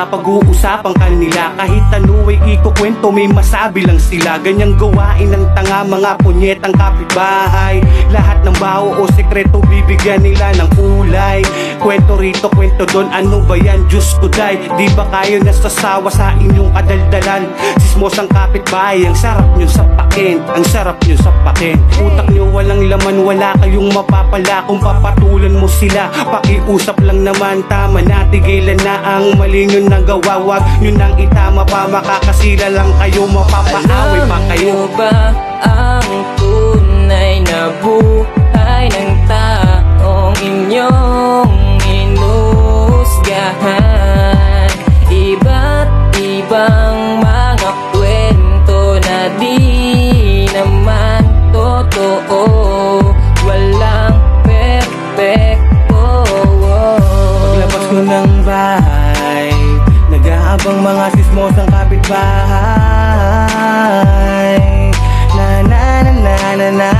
mapag-uusapan kanila. Kahit ano ay ikukwento, may masabi lang sila. Ganyang gawain ng tanga, mga punyetang kapitbahay. Lahat ng baho o sekreto bibigyan nila ng kulay. Kwento rito, kwento doon, ano ba yan? Diyos ko day, di ba kayo nasasawa sa inyong kadaldalan? Sismosang kapitbahay, ang sarap nyo sapakin, ang sarap nyo sapakin. Utak nyo walang laman, wala kayong mapapala kung papatulan mo sila. Pakiusap lang naman, tama na, tigilan na ang mali nyo nagawa. Wag nyo nang itama pa, makakasila lang kayo, mapapaaway pa kayo. Alam mo ba ang tunay na buhay ng taong inyong inusgahan? Iba't ibang mga kwento na di naman totoo. Walang perpekto. Paglabas ko ng bahay, nag-aabang mga sismosang kapitbahay. Na na na na na na.